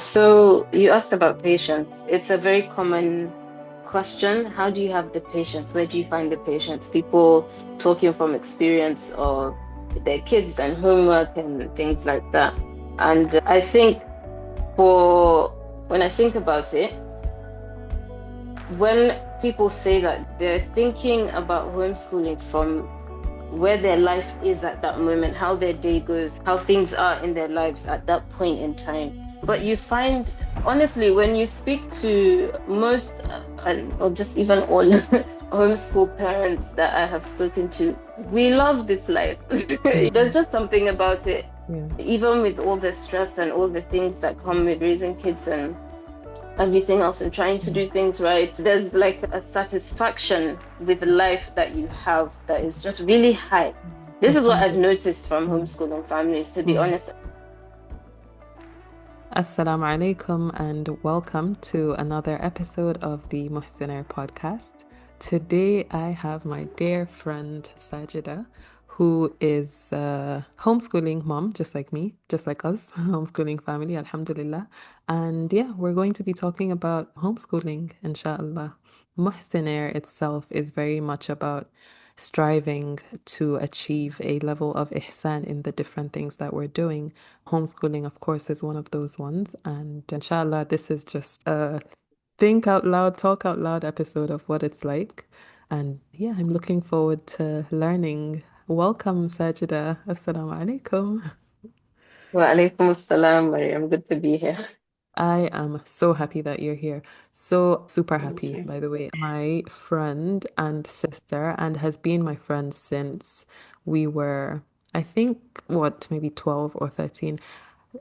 So you asked about patience. It's a very common question. How do you have the patience? Where do you find the patience? People talking from experience of their kids and homework and things like that. And I think for when I think about it, when people say that they're thinking about homeschooling from where their life is at that moment, how their day goes, how things are in their lives at that point in time. But you find, honestly, when you speak to most, or just even all homeschool parents that I have spoken to, we love this life. There's Mm, just something about it, yeah. even with all the stress and all the things that come with raising kids and everything else and trying to Mm, do things right. There's like a satisfaction with life that you have that is just really high. This is what I've Alhamdulillah. noticed from Mm, homeschooling families, to be mm. honest. Assalamu alaikum and welcome to another episode of the Muhsinaires podcast. Today I have my dear friend Sajida, who is a homeschooling mom, just like me, just like us, homeschooling family, alhamdulillah. And yeah, we're going to be talking about homeschooling, inshallah. Muhsinaires itself is very much about striving to achieve a level of ihsan in the different things that we're doing. Homeschooling, of course, is one of those ones. And inshallah, this is just a think out loud, talk out loud episode of what it's like. And yeah, I'm looking forward to learning. Welcome, Sajida. Assalamu alaikum. Wa alaikum assalam, Mariam. Good to be here. I am so happy that you're here. So super Thank happy, you. by the way. My friend and sister, and has been my friend since we were, I think, what, maybe 12 or 13.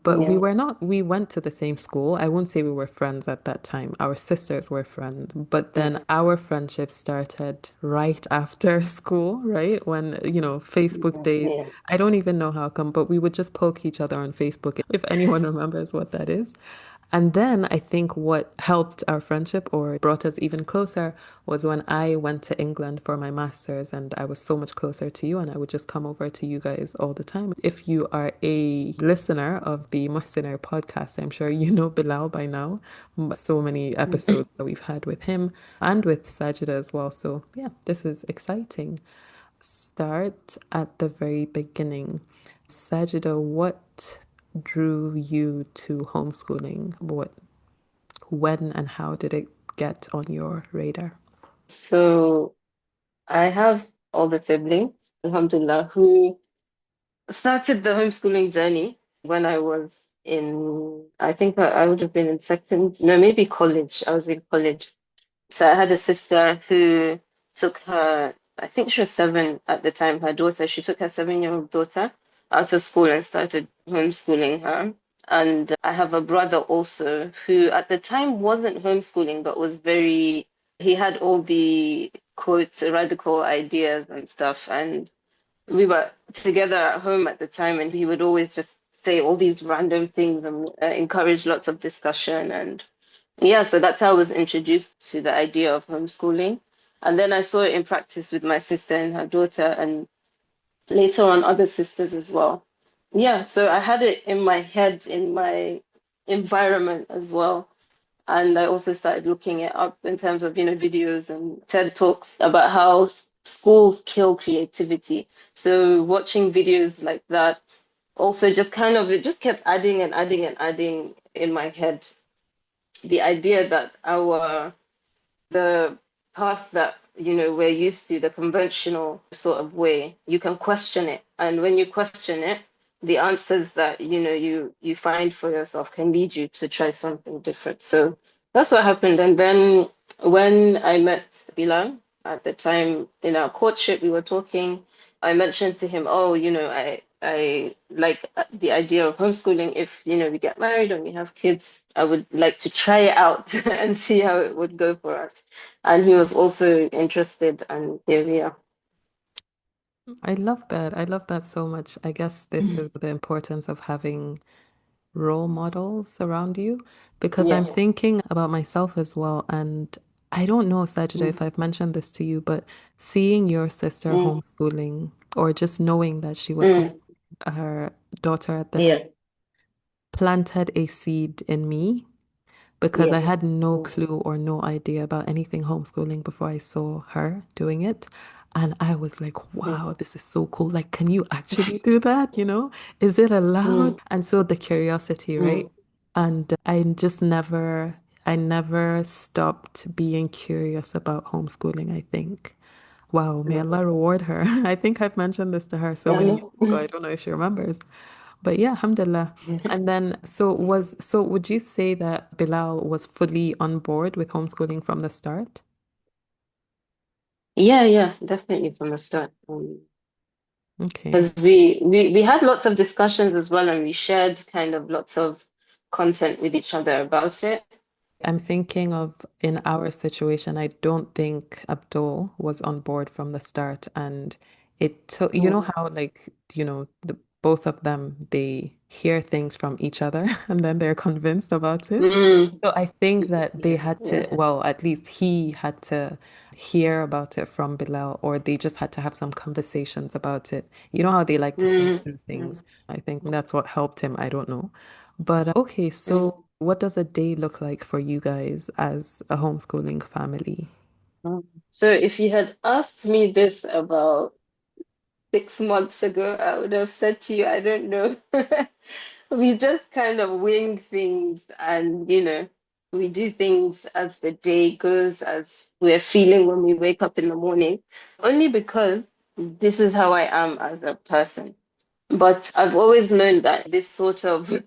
But we Yeah. were not, we went to the same school. I won't say we were friends at that time. Our sisters were friends. But then Mm. our friendship started right after school, right? When, Facebook days. Yeah. I don't even know how come, but we would just poke each other on Facebook if anyone remembers what that is. And then I think what helped our friendship or brought us even closer was when I went to England for my master's and I was so much closer to you and I would just come over to you guys all the time. If you are a listener of the Muhsinaires podcast, I'm sure you know Bilal by now. So many episodes that we've had with him and with Sajida as well. So yeah, this is exciting. Start at the very beginning. Sajida, what drew you to homeschooling? When and how did it get on your radar? So I have all the siblings, alhamdulillah, who started the homeschooling journey when I was I think I would have been in second, no, maybe college. I was in college. So I had a sister who took her, I think she was 7 at the time, her daughter, she took her 7-year-old daughter out of school and started homeschooling her. And I have a brother also who at the time wasn't homeschooling, but was he had all the quotes, radical ideas and stuff. And we were together at home at the time, and he would always just say all these random things and encourage lots of discussion. And yeah, so that's how I was introduced to the idea of homeschooling. And then I saw it in practice with my sister and her daughter, and later on other sisters as well. Yeah, so I had it in my head, in my environment as well. And I also started looking it up in terms of, videos and TED Talks about how schools kill creativity. So watching videos like that also just kind of, it just kept adding and adding and adding in my head the idea that the path that we're used to, the conventional sort of way, you can question it, and when you question it, the answers that you find for yourself can lead you to try something different. So that's what happened. And then when I met Bilal at the time in our courtship, we were talking. I mentioned to him, oh, I like the idea of homeschooling. If we get married and we have kids, I would like to try it out and see how it would go for us. And he was also interested, and here we are. I love that. I love that so much. I guess this is the importance of having role models around you because I'm Yeah. thinking about myself as well. And I don't know, Sajida, Mm, if I've mentioned this to you, but seeing your sister mm, homeschooling or just knowing that she was mm. her daughter at the time Yeah. planted a seed in me because I Yeah. had no Mm, clue or no idea about anything homeschooling before I saw her doing it. And I was like, mm, wow, this is so cool. Like, can you actually do that? Is it allowed? mm, And so the curiosity, right? mm, And I never stopped being curious about homeschooling, I think. Wow, may mm. Allah reward her. I think I've mentioned this to her so Yeah, many no. years ago. I don't know if she remembers. But yeah, alhamdulillah. And then so would you say that Bilal was fully on board with homeschooling from the start? Yeah, yeah, definitely from the start. Okay. Because we had lots of discussions as well, and we shared kind of lots of content with each other about it. I'm thinking of in our situation, I don't think Abdul was on board from the start. And it took, you know Mm, how like, both of them, they hear things from each other and then they're convinced about it. mm, So I think that they yeah, had to, yeah. well, at least he had to hear about it from Bilal, or they just had to have some conversations about it. You know how they like to think Mm, through mm, things. I think that's what helped him. I don't know. But okay, mm, so what does a day look like for you guys as a homeschooling family? mm. So if you had asked me this about 6 months ago, I would have said to you, I don't know. We just kind of wing things and, we do things as the day goes, as we're feeling when we wake up in the morning, only because this is how I am as a person. But I've always known that this sort of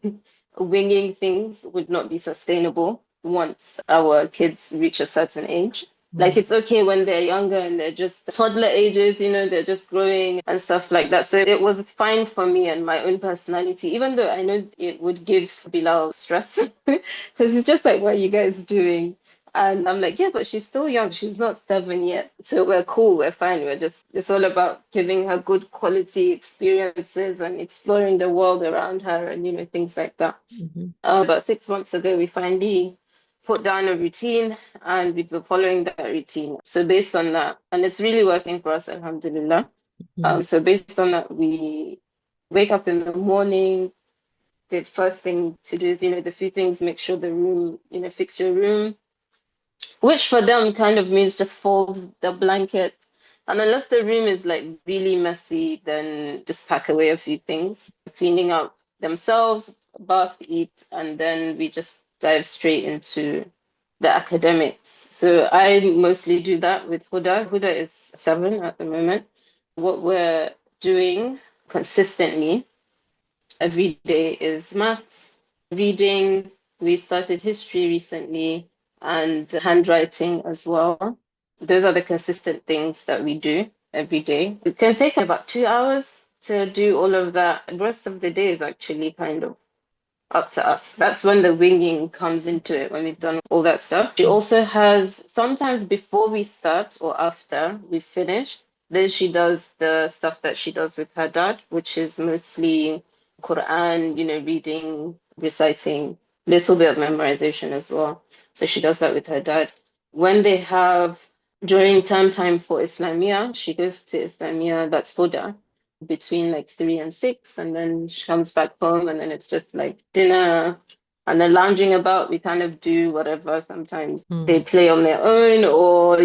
winging things would not be sustainable once our kids reach a certain age. Like Mm, it's okay when they're younger and they're just toddler ages, they're just growing and stuff like that. So it was fine for me and my own personality, even though I know it would give Bilal stress because he's just like, what are you guys doing? And I'm like, yeah, but she's still young. She's not 7 yet. So we're cool. We're fine. It's all about giving her good quality experiences and exploring the world around her and, things like that. mhm, About 6 months ago, we finally put down a routine and we've been following that routine. So based on that, and it's really working for us, alhamdulillah. mhm, So based on that, we wake up in the morning. The first thing to do is, the few things, make sure the room, fix your room, which for them kind of means just fold the blanket. And unless the room is like really messy, then just pack away a few things, cleaning up themselves, bath, eat, and then we just dive straight into the academics. So I mostly do that with Huda. Huda is 7 at the moment. What we're doing consistently every day is maths, reading. We started history recently and handwriting as well. Those are the consistent things that we do every day. It can take about 2 hours to do all of that. The rest of the day is actually kind of up to us. That's when the winging comes into it, when we've done all that stuff. She mm, also has sometimes before we start or after we finish, then she does the stuff that she does with her dad, which is mostly Quran, reading, reciting, little bit of memorization as well. So she does that with her dad. When they have during term time for Islamia, she goes to Islamia, that's Huda between like 3 and 6, and then she comes back home, and then it's just like dinner and then lounging about. We kind of do whatever. Sometimes they mm, play on their own, or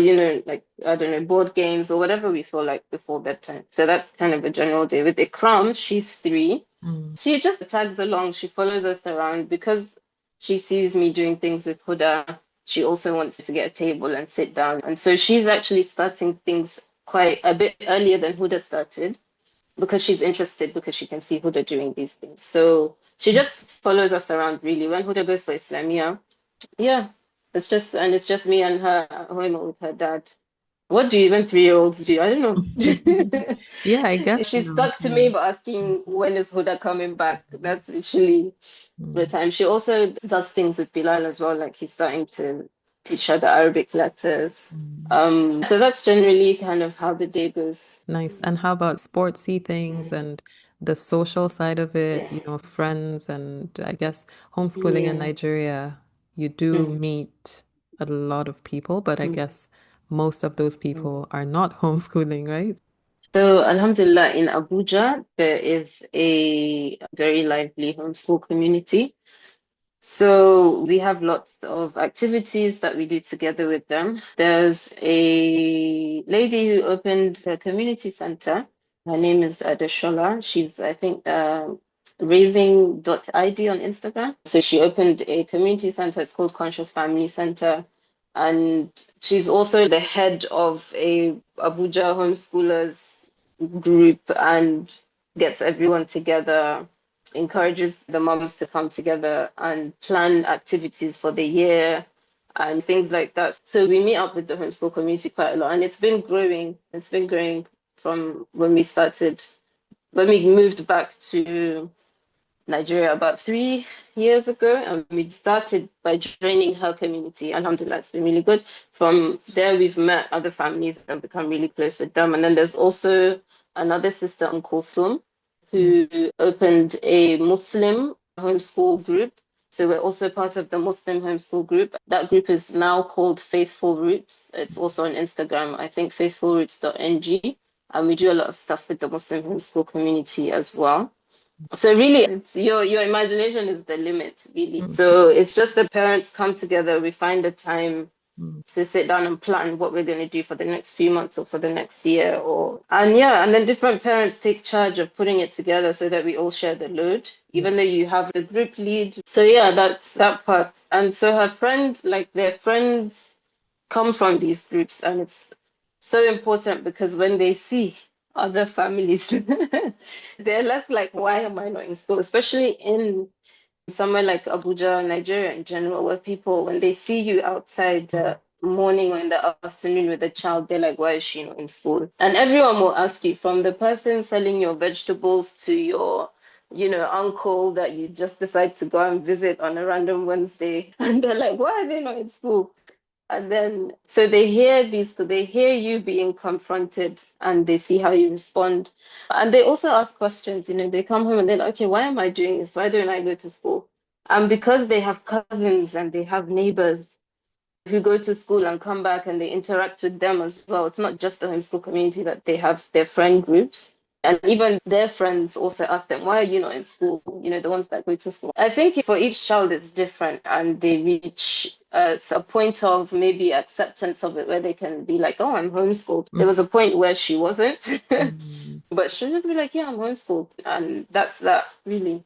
like I don't know, board games or whatever we feel like before bedtime. So that's kind of a general day. With Ikram, she's 3. mm, She just tags along. She follows us around because she sees me doing things with Huda. She also wants to get a table and sit down. And so she's actually starting things quite a bit earlier than Huda started because she's interested because she can see Huda doing these things. So she mm. just follows us around really. When Huda goes for Islamia, yeah, it's just me and her at home with her dad. What do even 3-year-olds do? I don't know. Yeah, I guess, She's stuck to yeah. me but asking when is Huda coming back. That's literally the Mm, time. She also does things with Bilal as well, like he's starting to teach her the Arabic letters. mm. So that's generally kind of how the day goes. Nice. And how about sportsy things Mm. and the social side of it, Yeah. friends and I guess homeschooling in Yeah. Nigeria, you do Mm, meet a lot of people, but I mm, guess most of those mm. people are not homeschooling, right? So, Alhamdulillah, in Abuja, there is a very lively homeschool community. So we have lots of activities that we do together with them. There's a lady who opened a community center. Her name is Adeshola. She's, I think, raising.id on Instagram. So she opened a community center. It's called Conscious Family Center. And she's also the head of a Abuja homeschoolers group and gets everyone together, encourages the moms to come together and plan activities for the year and things like that. So we meet up with the homeschool community quite a lot, and it's been growing. It's been growing from when we started, when we moved back to Nigeria about 3 years ago, and we started by joining her community. Alhamdulillah, it's been really good. From there, we've met other families and become really close with them. And then there's also another sister, Uncle Thum, Mm, who opened a Muslim homeschool group. So we're also part of the Muslim homeschool group. That group is now called Faithful Roots. It's also on Instagram, I think faithfulroots.ng. And we do a lot of stuff with the Muslim homeschool community as well. So really, it's your imagination is the limit, really. okay. So it's just the parents come together, we find a time Mm, to sit down and plan what we're going to do for the next few months or for the next year or and yeah, and then different parents take charge of putting it together so that we all share the load, yeah. even though you have the group lead. So yeah, that's that part. And so her friend, like their friends come from these groups, and it's so important because when they see other families, they're less like, why am I not in school? Especially in somewhere like Abuja, Nigeria in general, where people, when they see you outside Mm, morning or in the afternoon with a child, they're like, why is she not in school? And everyone will ask you, from the person selling your vegetables to your uncle that you just decide to go and visit on a random Wednesday. And they're like, why are they not in school? And then, so they hear you being confronted and they see how you respond. And they also ask questions, they come home and they're like, okay, why am I doing this? Why don't I go to school? And because they have cousins and they have neighbors who go to school and come back and they interact with them as well. It's not just the homeschool community that they have their friend groups. And even their friends also ask them, why are you not in school? The ones that go to school. I think for each child it's different and they reach a point of maybe acceptance of it where they can be like, oh, I'm homeschooled. There mm, was a point where she wasn't, mm, but she'll just be like, yeah, I'm homeschooled. And that's that, really.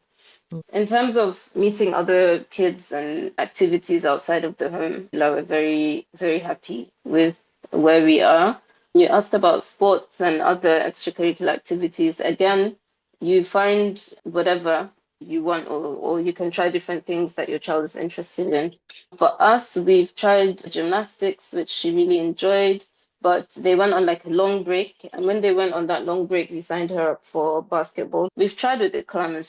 mm, In terms of meeting other kids and activities outside of the home, we're very, very happy with where we are. You asked about sports and other extracurricular activities. Again, you find whatever you want, or you can try different things that your child is interested in. For us, we've tried gymnastics, which she really enjoyed, but they went on like a long break. And when they went on that long break, we signed her up for basketball. We've tried with Ikram, and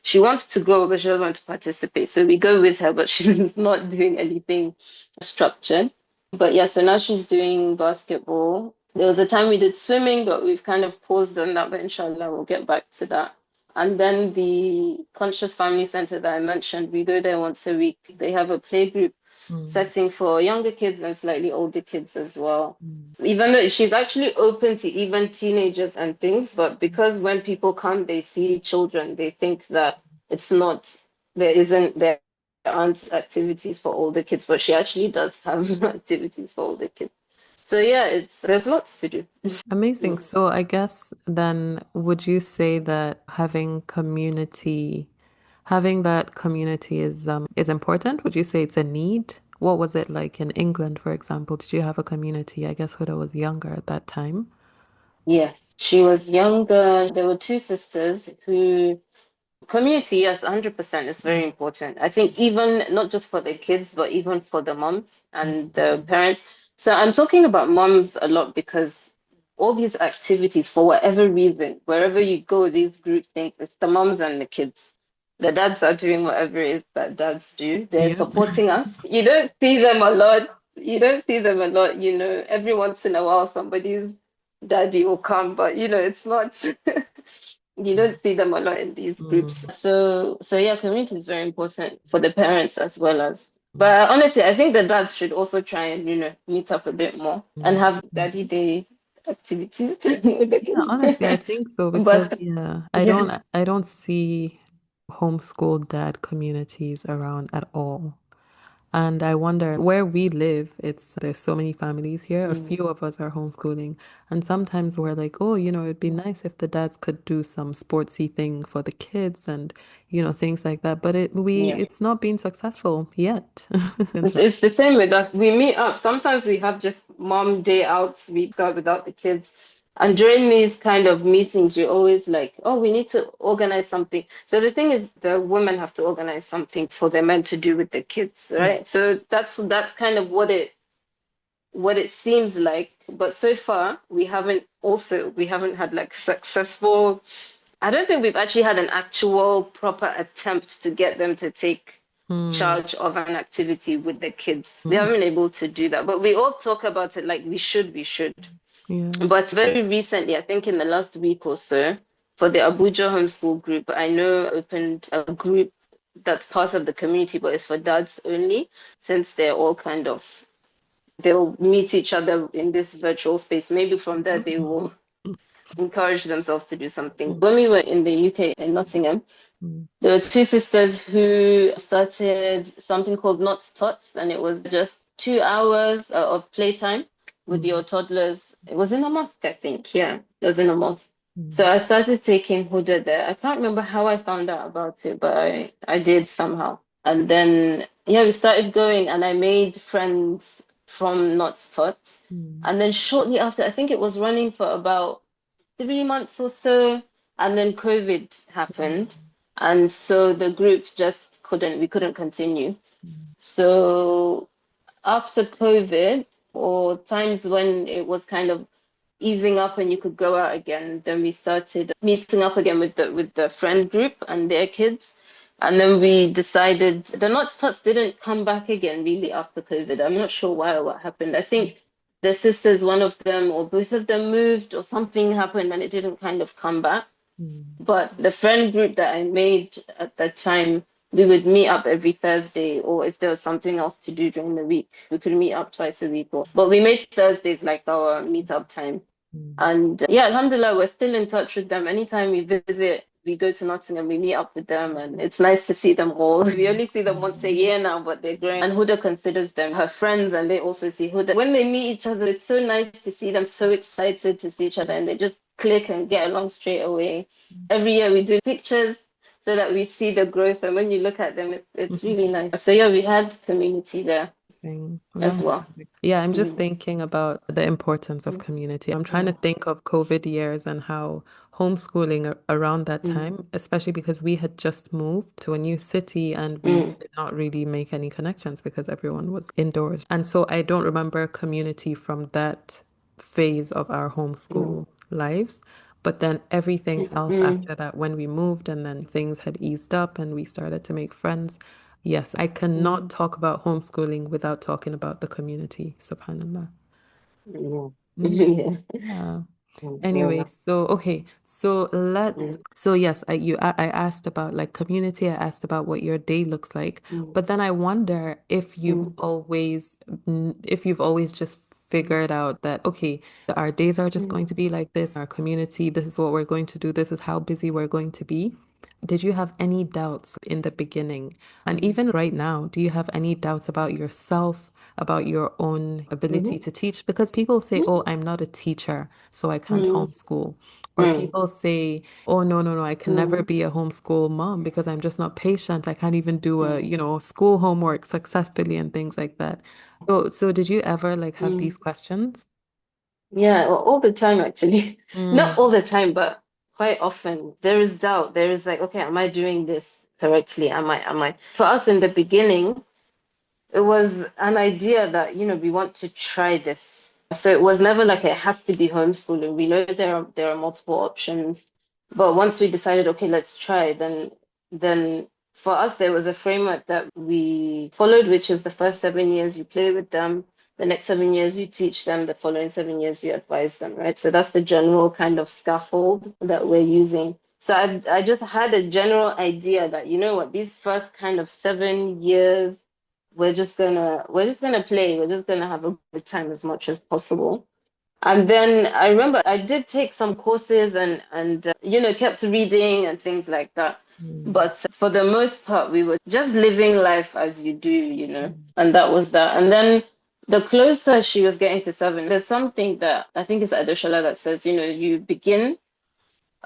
she wants to go, but she doesn't want to participate. So we go with her, but she's not doing anything structured. But yeah, so now she's doing basketball. There was a time we did swimming, but we've kind of paused on that, but inshallah, we'll get back to that. And then the Conscious Family Center that I mentioned, we go there once a week. They have a play group mm, setting for younger kids and slightly older kids as well. mm, Even though she's actually open to even teenagers and things, but because when people come, they see children, they think that it's not, there aren't activities for older kids, but she actually does have activities for older kids. So yeah, there's lots to do. amazing. Mm. So I guess then would you say that having that community is important? Would you say it's a need? What was it like in England, for example? Did you have a community? I guess Huda was younger at that time. Yes, she was younger. There were two sisters who community, yes, 100% is very Mm, important. I think even not just for the kids, but even for the moms and the mm, parents. So I'm talking about moms a lot because all these activities, for whatever reason, wherever you go, these group things, it's the moms and the kids. The dads are doing whatever it is that dads do. They're yep. supporting us. You don't see them a lot. You don't see them a lot, every once in a while somebody's daddy will come, but it's not you don't see them a lot in these groups. Mm, So yeah, community is very important for the parents as well as. mm, But honestly, I think the dads should also try and meet up a bit more and mm, have mm. daddy day activities with the Yeah, honestly, I kids. think so because But yeah, yeah, I don't see homeschool dad communities around at all. And I wonder where we live, it's there's so many families here. A Mm. few of us are homeschooling. And sometimes we're like, oh, it'd be nice if the dads could do some sportsy thing for the kids and, things like that. But Yeah. it's not been successful yet. It's the same with us. We meet up. Sometimes we have just mom day outs. We go without the kids. And during these kind of meetings, you're always like, oh, we need to organize something. So the thing is, the women have to organize something for the men to do with the kids, Yeah. right? So that's kind of what it seems like. But so far, we haven't had like successful. I don't think we've actually had an actual proper attempt to get them to take Mm, charge of an activity with the kids. We mm, haven't been able to do that, but we all talk about it like we should. yeah. But very recently, I think in the last week or so, for the Abuja homeschool group, I know opened a group that's part of the community, but it's for dads only, since they're all they'll meet each other in this virtual space. Maybe from there they will encourage themselves to do something. Mm, When we were in the UK in Nottingham, mm, there were two sisters who started something called Knots Tots, and it was just 2 hours of playtime with mm, your toddlers. It was in a mosque, I think. Yeah, it was in a mosque. So mm, I started taking Huda there. I can't remember how I found out about it, but I did somehow. And then, yeah, we started going, and I made friends from Knots Tots. mm, And then shortly after, I think it was running for about 3 months or so, and then COVID happened, and so the group just we couldn't continue. mm, So after COVID, or times when it was kind of easing up and you could go out again, then we started meeting up again with the friend group and their kids. And then we decided the Knots Tots didn't come back again really after COVID. I'm not sure why or what happened. I think the sisters, one of them or both of them moved or something happened and it didn't kind of come back. mm, But the friend group that I made at that time, we would meet up every Thursday, or if there was something else to do during the week, we could meet up twice a week. But we made Thursdays like our meetup time. mm, And yeah, Alhamdulillah, we're still in touch with them. Anytime we visit, we go to Nottingham, we meet up with them, and it's nice to see them all. We only see them once a year now, but they're growing. And Huda considers them her friends, and they also see Huda. When they meet each other, it's so nice to see them so excited to see each other, and they just click and get along straight away. Every year we do pictures so that we see the growth, and when you look at them, it's mm. really nice. So yeah, we had community there Thing. as well. Yeah, I'm just Mm, thinking about the importance of mm, community. I'm trying to mm, think of COVID years and how homeschooling around that mm, time, especially because we had just moved to a new city and we mm, did not really make any connections because everyone was indoors. And so I don't remember community from that phase of our mm, homeschool lives. But then everything else mm, after that, when we moved and then things had eased up and we started to make friends, yes, I cannot mm. talk about homeschooling without talking about the community, subhanAllah. Yeah. Mm, Yeah. yeah. Anyway, Alhamdulillah. so okay, Mm, so yes, I asked about like community, I asked about what your day looks like, mm, but then I wonder if mm, if you've always just figured out that okay, our days are just mm, going to be like this, our community, this is what we're going to do, this is how busy we're going to be. Did you have any doubts in the beginning? And mm, even right now, do you have any doubts about yourself, about your own ability mhm, to teach? Because people say, oh, I'm not a teacher, so I can't mm, homeschool. Or mm, people say, oh, no, no, no, I can never mm, be a homeschool mom because I'm just not patient. I can't even do mm, school homework successfully and things like that. So did you ever like have these mm. questions? Yeah, all the time actually. Not Mm, all the time, but quite often. There is doubt. There is like, okay, am I doing this correctly? Am I? For us in the beginning, it was an idea that, we want to try this. So it was never like it has to be homeschooling. We know there are multiple options. But once we decided, okay, let's try, then for us there was a framework that we followed, which is the first 7 years you play with them, the next 7 years you teach them, the following 7 years you advise them, right? So that's the general kind of scaffold that we're using. So I just had a general idea that, you know what, these first kind of 7 years we're just gonna play. We're just gonna have a good time as much as possible. And then I remember I did take some courses and kept reading and things like that. Mm. But for the most part, we were just living life as you do, Mm. and that was that. And then the closer she was getting to 7, there's something that I think it's Adoshala that says, you begin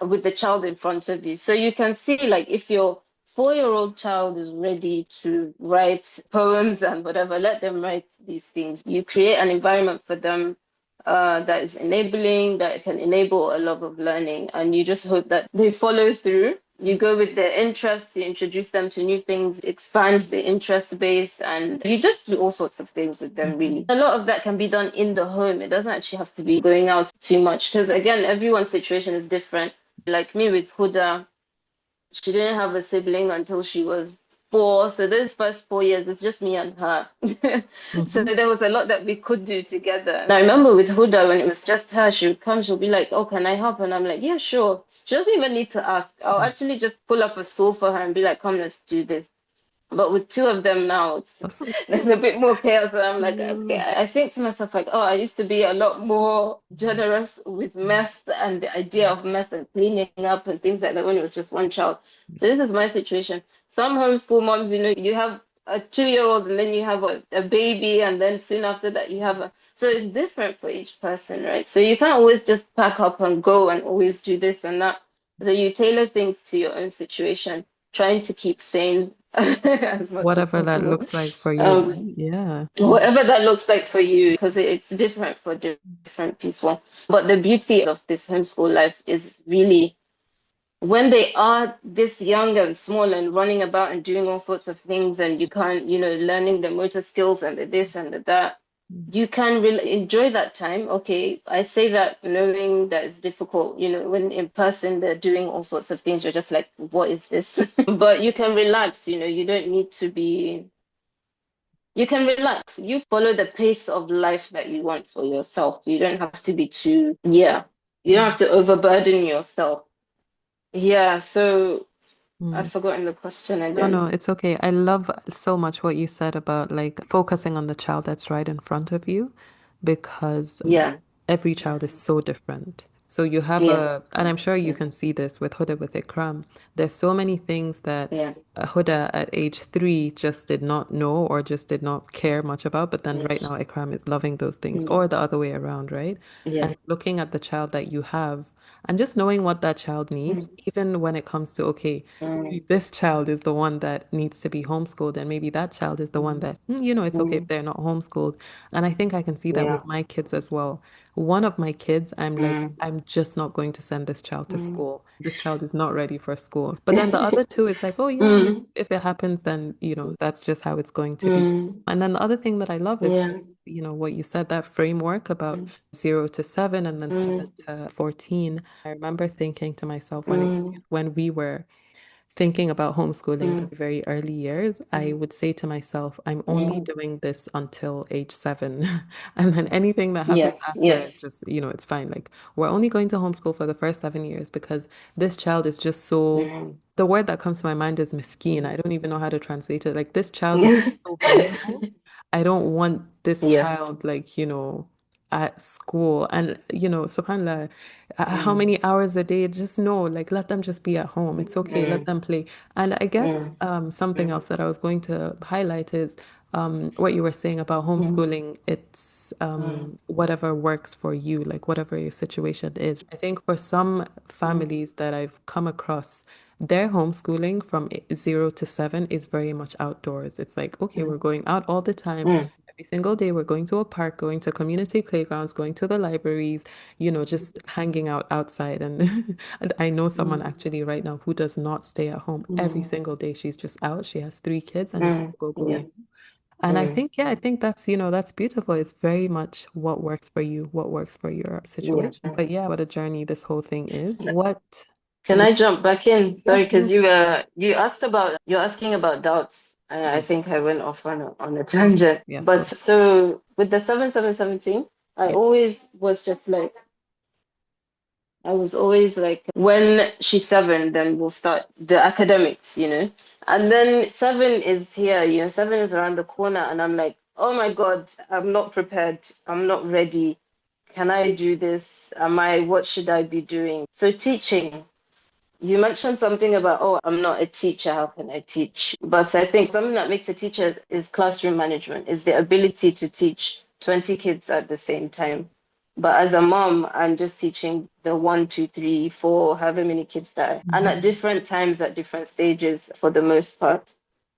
with the child in front of you. So you can see, like, if your 4-year-old child is ready to write poems and whatever, let them write these things. You create an environment for them that is enabling, that can enable a love of learning. And you just hope that they follow through. You go with their interests, you introduce them to new things, expand the interest base, and you just do all sorts of things with them, really. Mhm. A lot of that can be done in the home. It doesn't actually have to be going out too much because, again, everyone's situation is different. Like me with Huda, she didn't have a sibling until she was 4. So those first 4 years, it's just me and her. So Mhm. there was a lot that we could do together. And I remember with Huda, when it was just her, she would come, she'll be like, "Oh, can I help?" And I'm like, "Yeah, sure." She doesn't even need to ask. I'll Mm. actually just pull up a stool for her and be like, "Come, let's do this." But with two of them now, That's so there's a bit more chaos. And I'm like, okay, cool. I think to myself, like, oh, I used to be a lot more generous with mess and the idea of mess and cleaning up and things like that when it was just one child. So this is my situation. Some homeschool moms, you have a 2-year-old and then you have a baby, and then soon after that you have a. So it's different for each person, right? So you can't always just pack up and go and always do this and that. So you tailor things to your own situation, trying to keep sane as much as Whatever that possible. looks like for you, Um, right? Yeah. Whatever that looks like for you, because it's different for different people. But the beauty of this homeschool life is really when they are this young and small and running about and doing all sorts of things, and you can't, learning the motor skills and the this and the that, you can really enjoy that time. Okay, I say that knowing that it's difficult, when in person they're doing all sorts of things, you're just like, what is this? But you can relax, you don't need to be, you can relax. You follow the pace of life that you want for yourself. You don't have to be too, yeah, you don't have to overburden yourself. Yeah, so I've Mm. forgotten the question No, no, again. it's okay. I love so much what you said about like focusing on the child that's right in front of you because Yeah, every child is so different. So you have yeah, and I'm sure you yeah, can see this with Huda, with Ikram. There's so many things that yeah, Huda at age 3 just did not know or just did not care much about, but then right yes, now Ikram is loving those things, mm, or the other way around, right? yeah, And looking at the child that you have and just knowing what that child needs, mm, even when it comes to, okay, maybe mm, this child is the one that needs to be homeschooled, and maybe that child is the one mm, that, it's okay if mm, they're not homeschooled. And I think I can see that yeah, with my kids as well. One of my kids, I'm like, mm, I'm just not going to send this child to mm, school. This child is not ready for school. But then the other two, it's like, oh yeah, mm, if it happens, then, that's just how it's going to be. mm, And then the other thing that I love is yeah, like, what you said, that framework about 0 to 7 and then seven mm, to 14. I remember thinking to myself mm, when we were thinking about homeschooling the mm, very early years, I mm, would say to myself, I'm only mm. doing this until age 7. And then anything that happens Yes, after is yes. just, it's fine. Like, we're only going to homeschool for the first 7 years because this child is just so, Mm, the word that comes to my mind is miskeen. I don't even know how to translate it. Like, this child is mm. just so vulnerable. I don't want this Yeah. child, like, at school and subhanallah, how Mm, many hours a day, just no, like let them just be at home, it's okay, let mm, them play. And I guess mm, something mm, else that I was going to highlight is what you were saying about mm, homeschooling. It's mm, whatever works for you, like whatever your situation is. I think for some mm, families that I've come across, their homeschooling from 0 to 7 is very much outdoors. It's like, okay, we're mm, going out all the time. mm, Every single day, we're going to a park, going to community playgrounds, going to the libraries, just hanging out outside. And, and I know someone mm, actually right now who does not stay at home every mm, single day. She's just out. She has 3 kids and it's mm, go, go, yeah. go. And I Mm, think, yeah, I think that's beautiful. It's very much what works for you, what works for your yeah. situation. But yeah, what a journey this whole thing is. What Can would, I jump back in? Sorry, yes, because yes, you're asking about doubts. I yes, think I went off on a yes, tangent. yes, But go. so with the 777 thing, I Yeah. always was just like, I was always like, when she's 7, then we'll start the academics. And then 7 is here, 7 is around the corner, and I'm like, oh my God, I'm not prepared. I'm not ready. Can I do this? What should I be doing? So teaching. You mentioned something about, oh, I'm not a teacher, how can I teach? But I think something that makes a teacher is classroom management, is the ability to teach 20 kids at the same time. But as a mom, I'm just teaching the one, two, three, four, however many kids that, and at Mhm. different times, at different stages for the most part.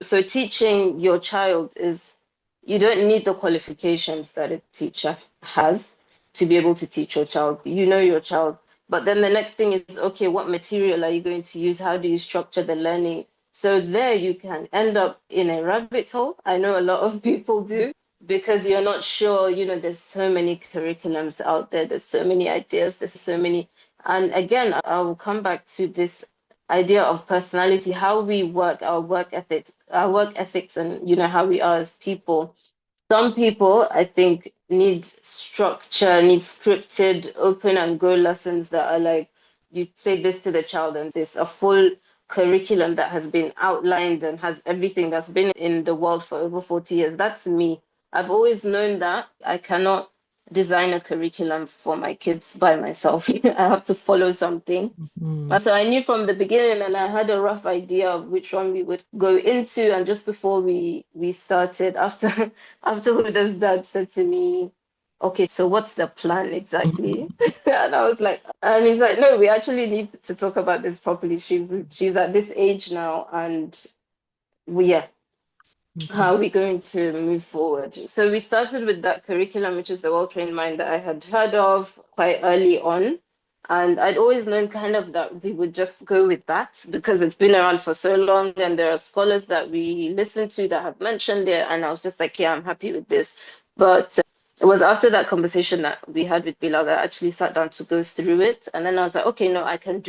So teaching your child is, you don't need the qualifications that a teacher has to be able to teach your child. You know your child. But then the next thing is, okay, what material are you going to use? How do you structure the learning? So there you can end up in a rabbit hole. I know a lot of people do because you're not sure, there's so many curriculums out there, there's so many ideas, there's so many. And again, I will come back to this idea of personality, how we work, our work ethics, and how we are as people. Some people, I think, need structure, need scripted, open and go lessons that are like, you say this to the child, and this a full curriculum that has been outlined and has everything that's been in the world for over 40 years. That's me. I've always known that I cannot design a curriculum for my kids by myself. I have to follow something. Mhm. So I knew from the beginning, and I had a rough idea of which one we would go into. And just before we started, after after Huda's dad said to me, "Okay, so what's the plan exactly?" And I was like, and he's like, "No, we actually need to talk about this properly. She's at this age now, and yeah, how Mhm. are we going to move forward?" So we started with that curriculum, which is the well-trained mind that I had heard of quite early on. And I'd always known kind of that we would just go with that because it's been around for so long and there are scholars that we listen to that have mentioned it. And I was just like, yeah, I'm happy with this. But it was after that conversation that we had with Bilal that I actually sat down to go through it. And then I was like, okay, no, I can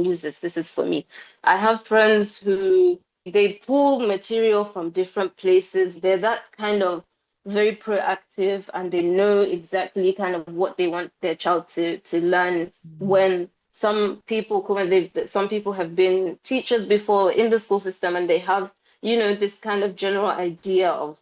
use this. This is for me. I have friends who they pull material from different places. They're that kind of very proactive and they know exactly kind of what they want their child to learn. When some people come and some people have been teachers before in the school system and they have, this kind of general idea of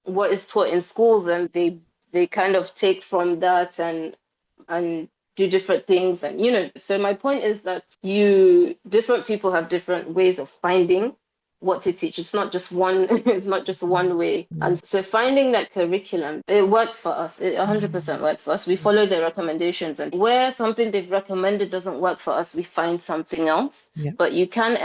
what is taught in schools, and they kind of take from that and do different things. And so my point is that you different people have different ways of finding what to teach. It's not just one it's not just one way. Mhm. And so finding that curriculum, it works for us. It 100% Mhm. works for us. We follow their recommendations, and where something they've recommended doesn't work for us, we find something else. Yeah. But you can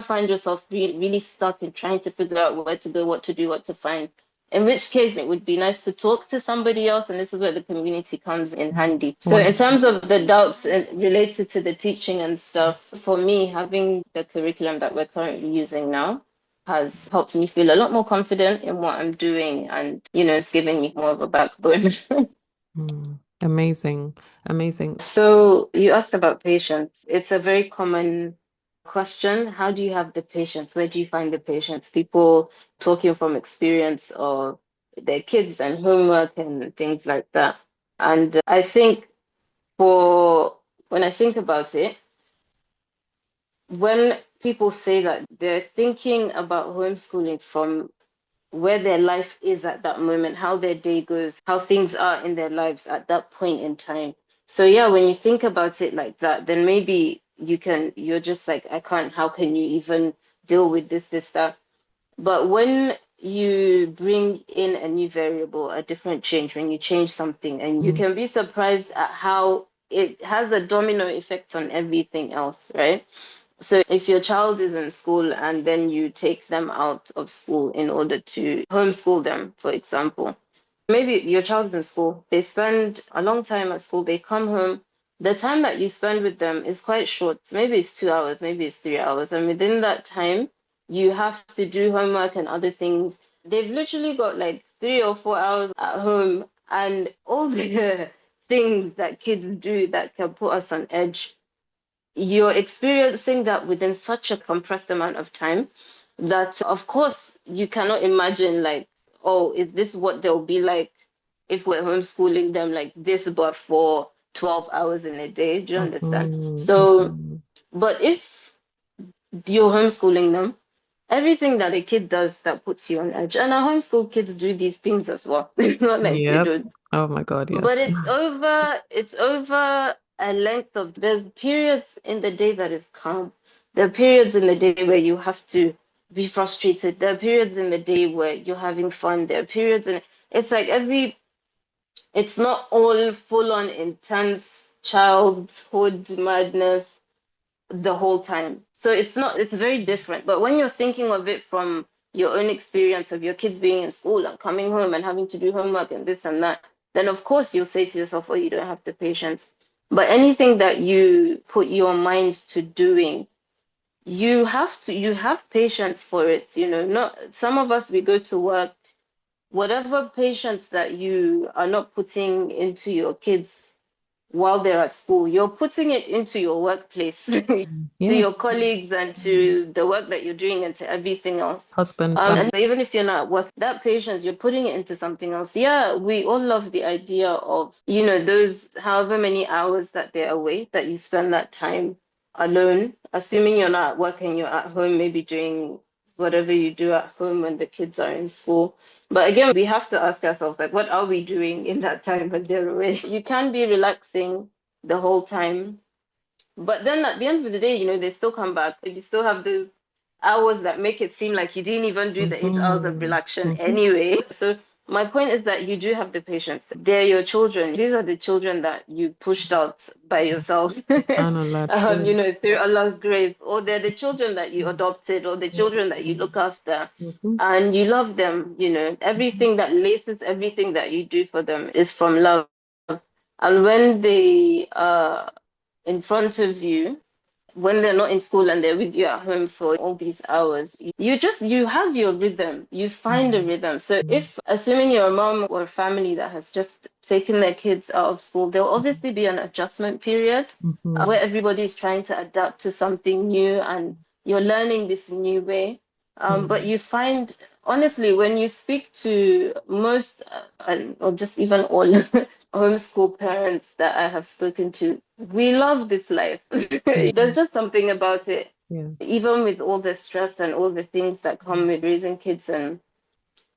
find yourself really stuck in trying to figure out where to go, what to do, what to find. In which case, it would be nice to talk to somebody else, and this is where the community comes in handy. So, in terms 100%. of the doubts related to the teaching and stuff, for me, having the curriculum that we're currently using now has helped me feel a lot more confident in what I'm doing, and it's giving me more of a backbone. Amazing. Amazing. So, you asked about patience. It's a very common question. How do you have the patience? Where do you find the patience? People talking from experience of their kids and homework and things like that. And I think for when I think about it, when people say that they're thinking about homeschooling from where their life is at that moment, how their day goes, how things are in their lives at that point in time. So yeah, when you think about it like that, then maybe you're just like, I can't, how can you even deal with this, that? But when you bring in a new variable, a different change, when you change something, and you Mm. can be surprised at how it has a domino effect on everything else, right? So if your child is in school and then you take them out of school in order to homeschool them, for example, maybe your child's in school, they spend a long time at school, they come home. The time that you spend with them is quite short. Maybe it's 2 hours, maybe it's 3 hours. And within that time, you have to do homework and other things. They've literally got like 3 or 4 hours at home, and all the things that kids do that can put us on edge, you're experiencing that within such a compressed amount of time that, of course, you cannot imagine, like, oh, is this what they'll be like if we're homeschooling them like this, but for 12 hours in a day? Do you understand? Mhm. So, Mhm. but if you're homeschooling them, everything that a kid does that puts you on edge, and our homeschool kids do these things as well. It's not like they Yep. don't. Oh my God, But yes. it's over. a length of, there's periods in the day that is calm. There are periods in the day where you have to be frustrated. There are periods in the day where you're having fun. There are periods and it's like it's not all full on intense childhood madness the whole time. So it's very different. But when you're thinking of it from your own experience of your kids being in school and coming home and having to do homework and this and that, then of course you'll say to yourself, oh, you don't have the patience. But anything that you put your mind to doing, you have patience for it, Not some of us we go to work, whatever patience that you are not putting into your kids while they're at school, you're putting it into your workplace, to Yeah. your colleagues and to the work that you're doing and to everything else. Husband, family. And even if you're not at work, that patience, you're putting it into something else. Yeah, we all love the idea of, those however many hours that they're away, that you spend that time alone, assuming you're not at work and you're at home, maybe doing whatever you do at home when the kids are in school. But again, we have to ask ourselves, like, what are we doing in that time when they're away? You can be relaxing the whole time, but then at the end of the day, they still come back. You still have those hours that make it seem like you didn't even do the 8 hours of Hmm. relaxation Hmm. anyway. So my point is that you do have the patience. They're your children. These are the children that you pushed out by yourself, Subhanallah, true. through Allah's grace, or they're the children that you adopted, or the children that you look after. Mm-hmm. And you love them, everything that laces everything that you do for them is from love. And when they are in front of you, when they're not in school and they're with you at home for all these hours, you have your rhythm. You find a rhythm. So if assuming you're a mom or a family that has just taken their kids out of school, there'll obviously be an adjustment period Mm-hmm. where everybody's trying to adapt to something new and you're learning this new way. Yeah. But you find, honestly, when you speak to most, or just even all homeschool parents that I have spoken to, we love this life. There's just something about it, Yeah. even with all the stress and all the things that come with raising kids and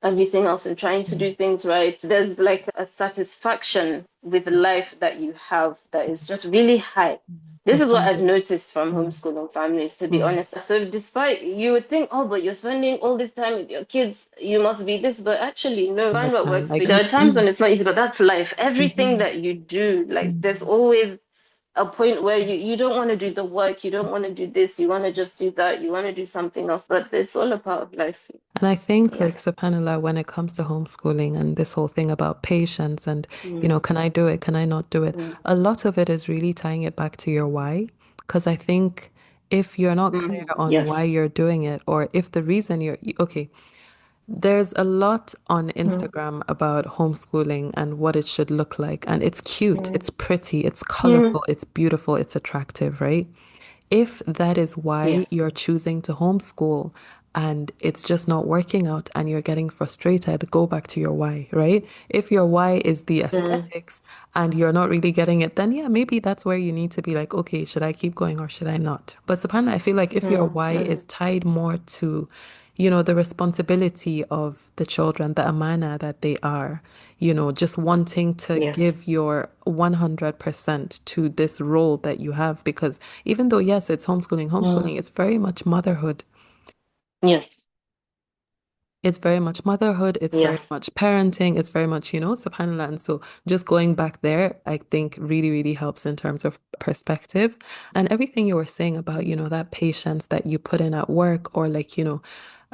everything else and trying to do things right. There's like a satisfaction with life that you have that is just really high. This I is what think. I've noticed from Mm, homeschooling families, to be mm. honest. So despite you would think, oh, but you're spending all this time with your kids, you must be this, but actually, no, The find what time, works for like, you. There are times when it's not easy, but that's life. Everything mhm, that you do, like there's mm. always a point where you don't want to do the work, you don't want to do this, you want to just do that, you want to do something else, but it's all a part of life. And I think, Yeah. like, subhanAllah, when it comes to homeschooling and this whole thing about patience and, Mm, can I do it? Can I not do it? mm, A lot of it is really tying it back to your why. Because I think if you're not clear on why yes. you're doing it, or if the reason okay, there's a lot on Mm, Instagram about homeschooling and what it should look like. And it's cute, mm, it's pretty, it's mm, colorful, it's beautiful, it's attractive, right? If that is why yes. you're choosing to homeschool and it's just not working out and you're getting frustrated, go back to your why, right? If your why is the Mm, aesthetics and you're not really getting it, then yeah, maybe that's where you need to be like, okay, should I keep going or should I not? But subhanAllah, I feel like if your mm, why is mm, tied more to the responsibility of the children, the amana that they are, just wanting to yes. give your 100% to this role that you have. Because even though, yes, it's homeschooling, Mm, it's very much motherhood. yes. It's very much motherhood. It's very Yes. much parenting. It's very much, subhanAllah. And so just going back there, I think really, really helps in terms of perspective. And everything you were saying about, that patience that you put in at work or like,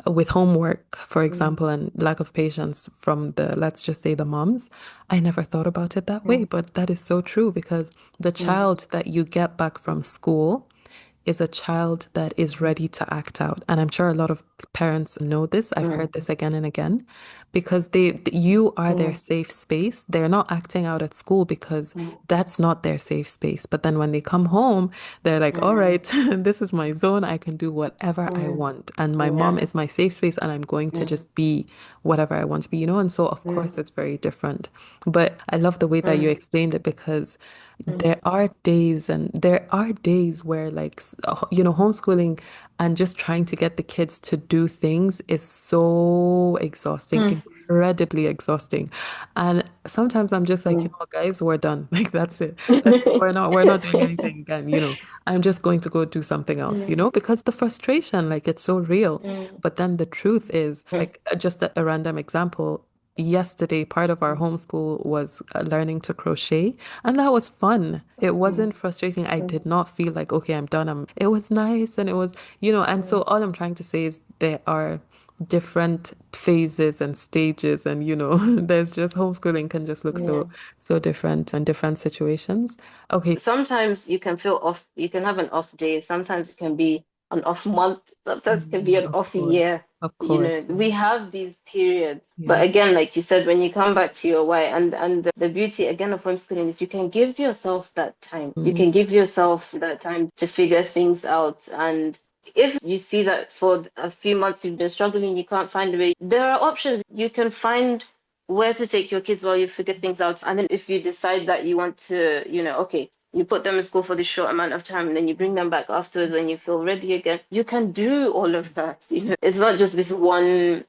with homework, for Mm, example, and lack of patience from let's just say the moms, I never thought about it that way. mm, But that is so true because the mm, child that you get back from school is a child that is mm, ready to act out. And I'm sure a lot of parents know this. I've mm, heard this again and again because you are their mm, safe space. They're not acting out at school because mm, that's not their safe space. But then when they come home, they're like, all mm, right, this is my zone. I can do whatever I mm, want. And my mom yeah. is my safe space and I'm going to Mm, just be whatever I want to be, And so of course mm, it's very different. But I love the way that you mm, explained it because mm, there are days where like homeschooling and just trying to get the kids to do things is so exhausting. mm. incredibly exhausting. And sometimes I'm just like, you Mm. know what, guys, we're done. Like that's it. That's it. We're not doing anything again, you know. I'm just going to go do something else, you Mm, know, because the frustration, like it's so real. mm, But then the truth is, mm, like just a random example, yesterday part of our mm, homeschool was learning to crochet, and that was fun. It mm, wasn't frustrating. I mm, did not feel like, okay, I'm done. It was nice, and it was, you know, and so mm. all I'm trying to say is there are different phases and stages, and you know, there's just homeschooling can just look Yeah. so different in different situations. Okay. Sometimes you can feel off, you can have an off day. Sometimes it can be an off month. Sometimes it can be an Of off course. year. Of You know, course. we have these periods. But Yeah. again, like you said, when you come back to your why, and the beauty again of homeschooling is you can give yourself that time. You Mm. can give yourself that time to figure things out. And if you see that for a few months you've been struggling, you can't find a way, there are options. You can find where to take your kids while you figure things out. And then if you decide that you want to, you know, okay, you put them in school for this short amount of time and then you bring them back afterwards when you feel ready again. You can do all of that. You know, it's not just this one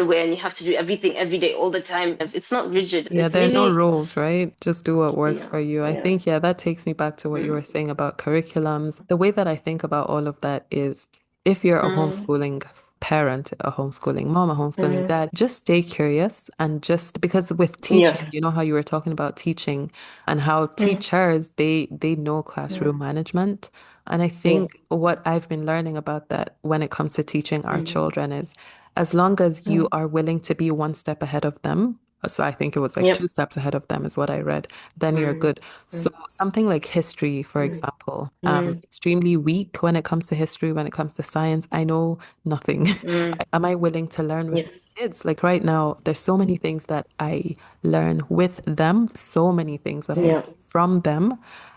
way and you have to do everything every day all the time. It's not rigid. Yeah, It's there are no really rules, right? Just do what works yeah, for you. I yeah. think, yeah, that takes me back to what you Mm, were saying about curriculums. The way that I think about all of that is if you're a mm, homeschooling parent, a homeschooling mom, a homeschooling mm. dad, just stay curious and just because with teaching, Yes. you know how you were talking about teaching and how Mm, teachers they know classroom mm, management. And I yeah. think what I've been learning about that when it comes to teaching our Mm, children is as long as you mm, are willing to be one step ahead of them, so I think it was like two yep. steps ahead of them is what I read, then you're Mm, good. So mm, something like history, for mm, example, mm, extremely weak when it comes to history, when it comes to science. I know nothing. mm. Am I willing to learn with my Yes. kids? Like right now, there's so many things that I learn with them, so many things that I learn Yeah. from them.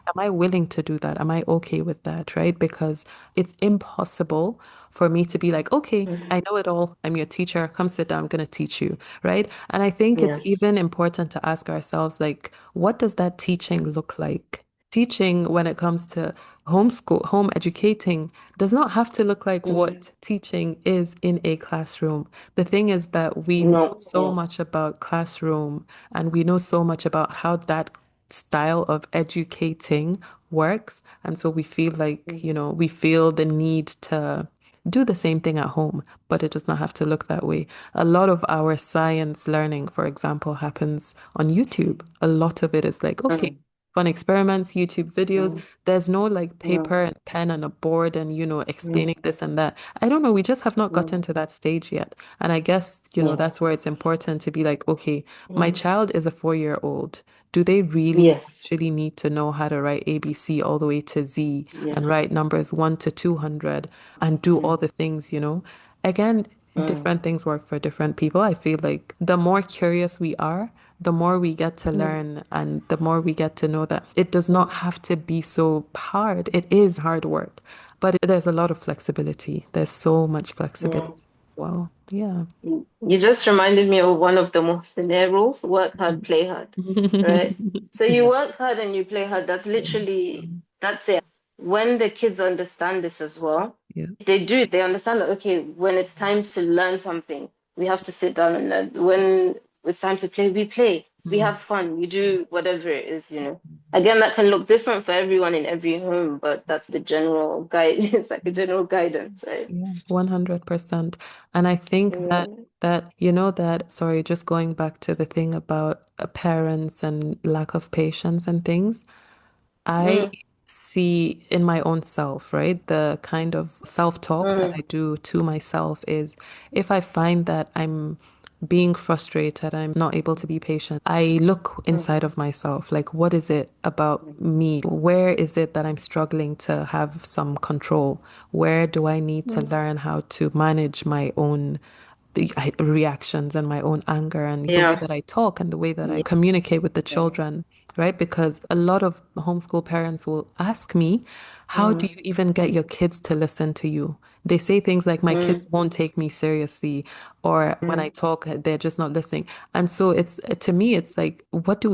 Am I willing to do that? Am I okay with that? Right? Because it's impossible for me to be like, okay, Mm, I know it all. I'm your teacher. Come sit down. I'm going to teach you. Right? And I think it's yes. even important to ask ourselves, like, what does that teaching look like? Teaching when it comes to homeschool, home educating does not have to look like Mm, what teaching is in a classroom. The thing is that we know no. so Yeah. much about classroom and we know so much about how that style of educating works. And so we feel like, Mm, you know, we feel the need to do the same thing at home, but it does not have to look that way. A lot of our science learning, for example, happens on YouTube. A lot of it is like, okay, mm, fun experiments, YouTube videos. mm, There's no like no. paper and pen and a board and, you know, Mm, explaining this and that. I don't know. We just have not gotten no. to that stage yet. And I guess, you know, Yeah. that's where it's important to be like, okay, my Mm, child is a 4-year-old. Do they really yes. actually need to know how to write ABC all the way to Z and Yes. write numbers 1 to 200 and do all Mm, the things, you know? Again, mm, different things work for different people. I feel like the more curious we are, the more we get to mm, learn and the more we get to know that it does not mm, have to be so hard. It is hard work, but there's a lot of flexibility. There's so much yeah. flexibility as well. Yeah. You just reminded me of one of the Muhsinaires rules, work hard, play hard, right? So you Yeah. work hard and you play hard. That's literally, that's it. When the kids understand this as well, Yeah. they do, they understand that, okay, when it's time to learn something, we have to sit down and learn. When it's time to play, we play. We Mm. have fun. We do whatever it is, you know. Again, that can look different for everyone in every home, but that's the general guide. It's like a general guidance, right? Yeah, 100%. And I think that Yeah. you know that, sorry, just going back to the thing about parents and lack of patience and things. I Mm, see in my own self, right? The kind of self-talk that I mm, do to myself is if I find that I'm being frustrated, I'm not able to be patient, I look mm, inside of myself, like, what is it about me? Where is it that I'm struggling to have some control? Where do I need to mm. learn how to manage my own reactions and my own anger and the way Yeah. that I talk and the way that I Yeah. communicate with the children, right? Because a lot of homeschool parents will ask me, how do Mm, you even get your kids to listen to you? They say things like, my kids mm, won't take me seriously, or when I mm, talk, they're just not listening. And so it's to me, it's like, what do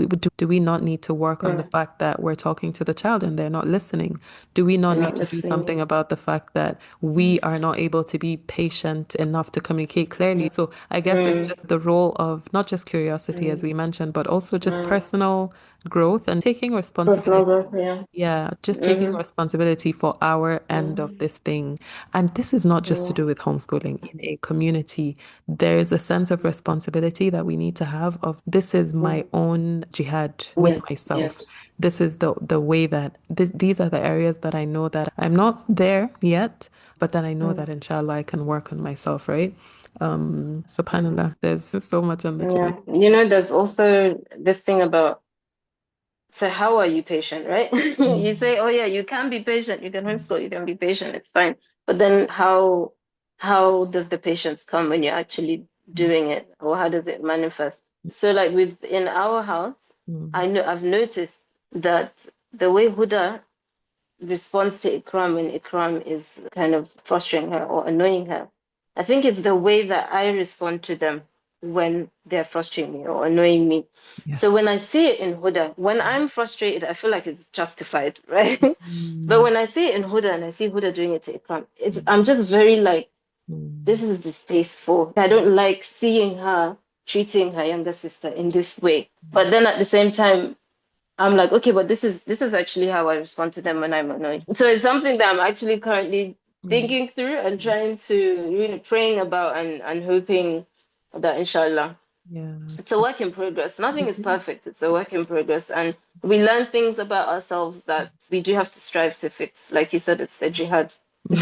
we not need to work on the mm. fact that we're talking to the child and they're not listening? Do we not They're need not to do listening. something about the fact that we are not able to be patient enough to communicate clearly? So I guess it's Mm, just the role of not just curiosity, as mm, we mentioned, but also just mm. personal growth and taking Personal responsibility. growth, yeah. Yeah, just taking Mm-hmm. responsibility for our end of Mm, this thing. And this is not just to mm. do with homeschooling. In a community, there is a sense of responsibility that we need to have of this is my Mm. own jihad with Yes, myself. yes. This is the way that these are the areas that I know that I'm not there yet, but then I know Mm, that inshallah I can work on myself, right? mm. SubhanAllah, there's so much on the Yeah. journey. There's also this thing about, so how are you patient, right? You Mm, say, oh yeah, you can be patient, you can homeschool, you can be patient, it's fine. But then how does the patience come when you're actually mm, doing it? Or how does it manifest? So like within our house, mm. I've noticed that the way Huda responds to Ikram when Ikram is kind of frustrating her or annoying her. I think it's the way that I respond to them when they're frustrating me or annoying me. So Yes. when I see it in Huda, when I'm frustrated, I feel like it's justified, right? But Mm, when I see it in Huda and I see Huda doing it to Ikram, mm, I'm just very like, this mm. is distasteful. I don't like seeing her treating her younger sister in this way. But then at the same time, I'm like, okay, but this is actually how I respond to them when I'm annoyed. So it's something that I'm actually currently Yeah. thinking through and trying to, praying about and hoping that inshallah. Yeah, It's a true. work in progress. Nothing is perfect. It's a work in progress. And we learn things about ourselves that we do have to strive to fix. Like you said, it's the jihad. So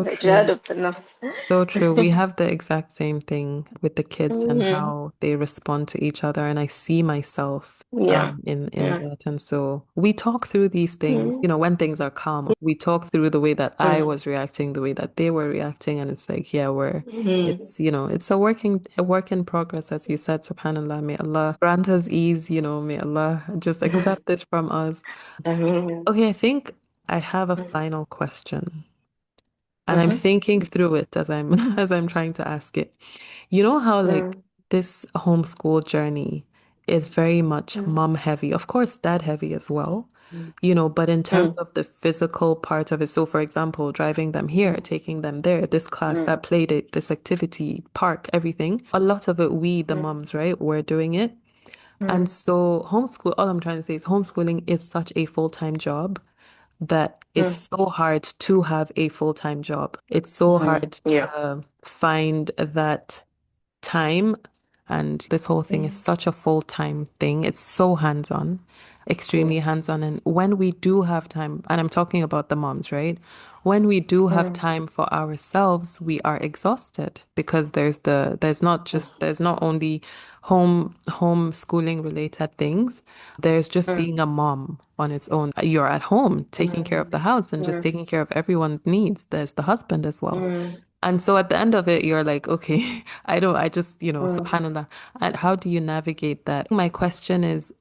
The jihad true. of the nafs. So true. We have the exact same thing with the kids and Mhm. how they respond to each other. And I see myself Yeah. in Yeah. that. And so we talk through these things, Mhm. when things are calm, we talk through the way that I Mm. was reacting, the way that they were reacting. And it's like, yeah, Mhm. it's a work in progress, as you said, subhanAllah. May Allah grant us ease, may Allah just accept this from us. I mean, Okay, I think I have a final question. And I'm mhm. thinking through it as I'm as I'm trying to ask it. You know how like Mm. this homeschool journey is very much Mm. mom heavy, of course, dad heavy as well, Mm. but in terms Mm. of the physical part of it, so for example, driving them here, Mm. taking them there, this class, Mm. that play date, this activity, park, everything, a lot of it, we, the Mm. moms, right, we're doing it. And Mm. so homeschool, all I'm trying to say is homeschooling is such a full-time job that it's Mm. so hard to have a full-time job. It's so Mm. hard Yeah. to find that time. And this whole thing is Mm. such a full-time thing. It's so hands-on, extremely Mm. hands-on. And when we do have time, and I'm talking about the moms, right? When we do have Mm. time for ourselves, we are exhausted because there's not only homeschooling related things. There's just Mm. being a mom on its own. You're at home taking care of the Mm. house and just Mm. taking care of everyone's needs. There's the husband as well. Mm. And so at the end of it, you're like, okay, I just, Mm. subhanAllah. And how do you navigate that? My question is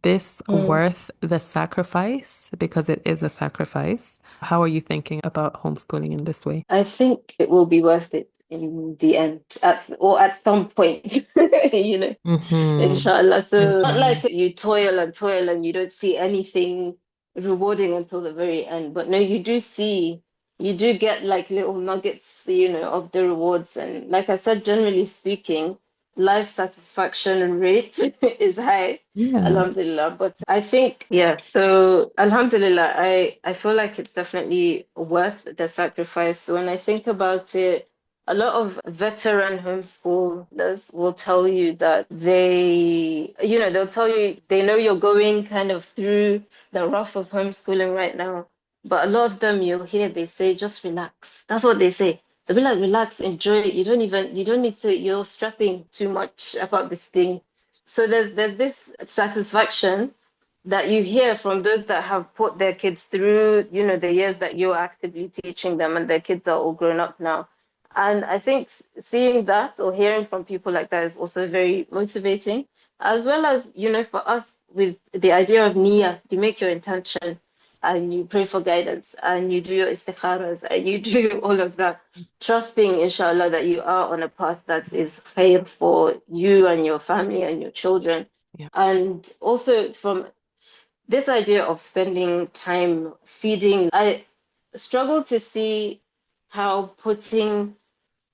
this Mm. worth the sacrifice? Because it is a sacrifice. How are you thinking about homeschooling in this way? I think it will be worth it in the end, at some point, you know. Mm-hmm. Inshallah. So not Inshallah. like you toil and you don't see anything rewarding until the very end. But no, you do get like little nuggets, of the rewards. And like I said, generally speaking, life satisfaction rate is high. Yeah. Alhamdulillah. But I think, yeah, so Alhamdulillah, I feel like it's definitely worth the sacrifice. When I think about it, a lot of veteran homeschoolers will tell you that they'll tell you they know you're going kind of through the rough of homeschooling right now. But a lot of them you'll hear they say, just relax. That's what they say. They'll be like, relax, enjoy it. You don't need to, you're stressing too much about this thing. So there's this satisfaction that you hear from those that have put their kids through, the years that you're actively teaching them and their kids are all grown up now. And I think seeing that or hearing from people like that is also very motivating, as well as, for us with the idea of niyyah, you make your intention. and you pray for guidance and you do your istikharas and you do all of that, trusting, inshallah, that you are on a path that is khair for you and your family and your children. Yeah. And also from this idea of spending time feeding, I struggle to see how putting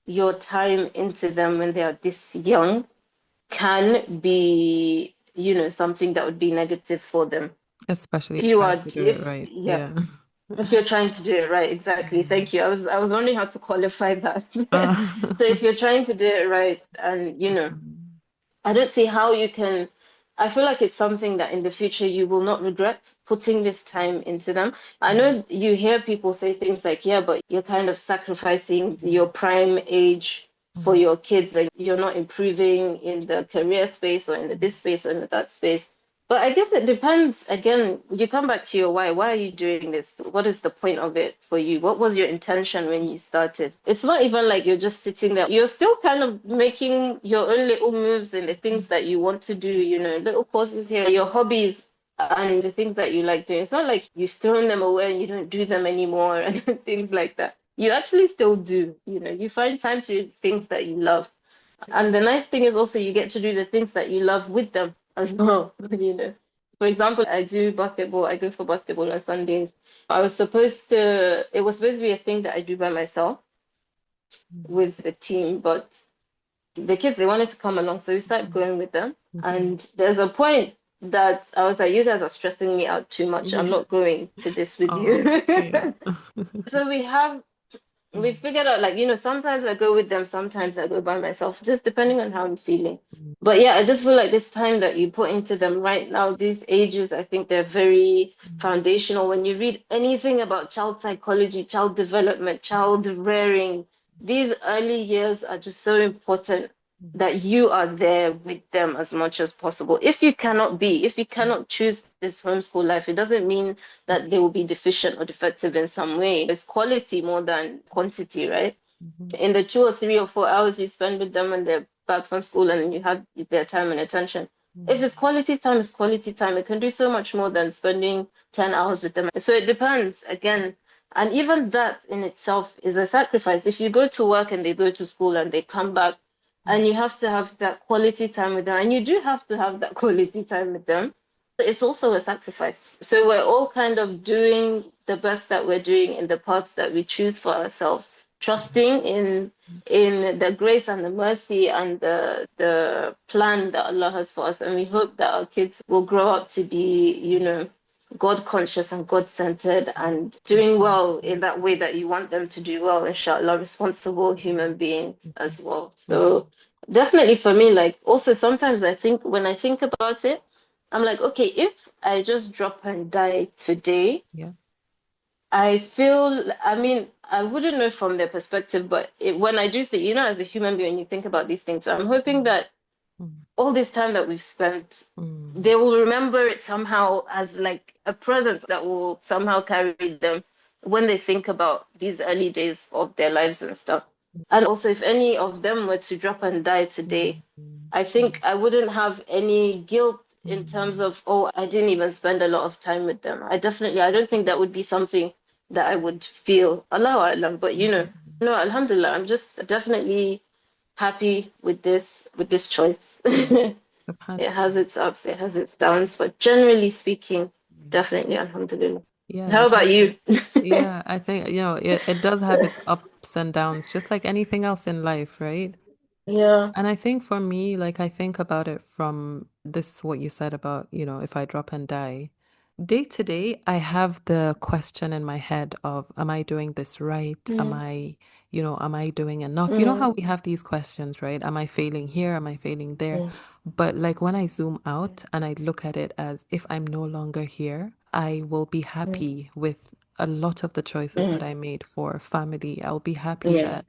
your time into them when they are this young can be, something that would be negative for them. Especially If if you trying are, to do it if, right. yeah, Yeah. if you're trying to do it right, exactly. Mhm. Thank you. I was wondering how to qualify that. So Uh, if you're trying to do it right, and mhm. I don't see how you can. I feel like it's something that in the future you will not regret putting this time into them. I Mhm. know you hear people say things like, yeah, but you're kind of sacrificing Mhm. your prime age for Mhm. your kids and you're not improving in the career space or in the this space or in the that space. But I guess it depends. Again, you come back to your why. Why are you doing this? What is the point of it for you? What was your intention when you started? It's not even like you're just sitting there. You're still kind of making your own little moves and the things that you want to do, little courses here, your hobbies and the things that you like doing. It's not like you've thrown them away and you don't do them anymore and things like that. You actually still do, you find time to do things that you love. And the nice thing is also you get to do the things that you love with them as well, For example, I do basketball. I go for basketball on Sundays. It was supposed to be a thing that I do by myself Mhm. with the team, but the kids, they wanted to come along, so we started Mhm. going with them. Mhm. And there's a point that I was like, you guys are stressing me out too much. I'm Yeah. not going to this with Oh, you. yeah. So we Mhm. figured out, like, sometimes I go with them, sometimes I go by myself, just depending on how I'm feeling. Mhm. But yeah, I just feel like this time that you put into them right now, these ages, I think they're very foundational. When you read anything about child psychology, child development, child rearing, these early years are just so important Mhm. that you are there with them as much as possible. If you cannot choose this homeschool life, it doesn't mean that they will be deficient or defective in some way. It's quality more than quantity, right? Mhm. In the 2 or 3 or 4 hours you spend with them when they're back from school and you have their time and attention. If it's quality time, it's quality time. It can do so much more than spending 10 hours with them. So it depends again. And even that in itself is a sacrifice. If you go to work and they go to school and they come back and you have to have that quality time with them, and you do have to have that quality time with them, it's also a sacrifice. So we're all kind of doing the best that we're doing in the paths that we choose for ourselves, trusting in the grace and the mercy and the plan that Allah has for us. And we hope that our kids will grow up to be, God conscious and God centered and doing well in that way that you want them to do well, inshallah, responsible human beings as well. Yeah. So definitely for me, like also sometimes I think when I think about it, I'm like, okay, if I just drop and die today, Yeah. I feel, I mean, I wouldn't know from their perspective, but when I do think, as a human being, when you think about these things, I'm hoping Mhm. that all this time that we've spent, Mhm. they will remember it somehow as like a presence that will somehow carry them when they think about these early days of their lives and stuff. And also, if any of them were to drop and die today, Mhm. Mhm. I think I wouldn't have any guilt in terms Mhm. of, oh, I didn't even spend a lot of time with them. I don't think that would be something that I would feel. Allahu Alam. But no, Alhamdulillah, I'm just definitely happy with this choice. Mhm. It has SubhanAllah. its ups, it has its downs, but generally speaking, Yeah. definitely Alhamdulillah. Yeah, How I about think you? yeah, I think it does have its ups and downs, just like anything else in life, right? Yeah. And I think for me, like I think about it from this, what you said about, if I drop and die. Day to day, I have the question in my head of, am I doing this right? Mm, Am I doing enough? You know mm, how we have these questions, right? Am I failing here? Am I failing there? mm, But like when I zoom out and I look at it as if I'm no longer here, I will be mm, happy with a lot of the choices that mm. I made for family. I'll be happy Yeah. that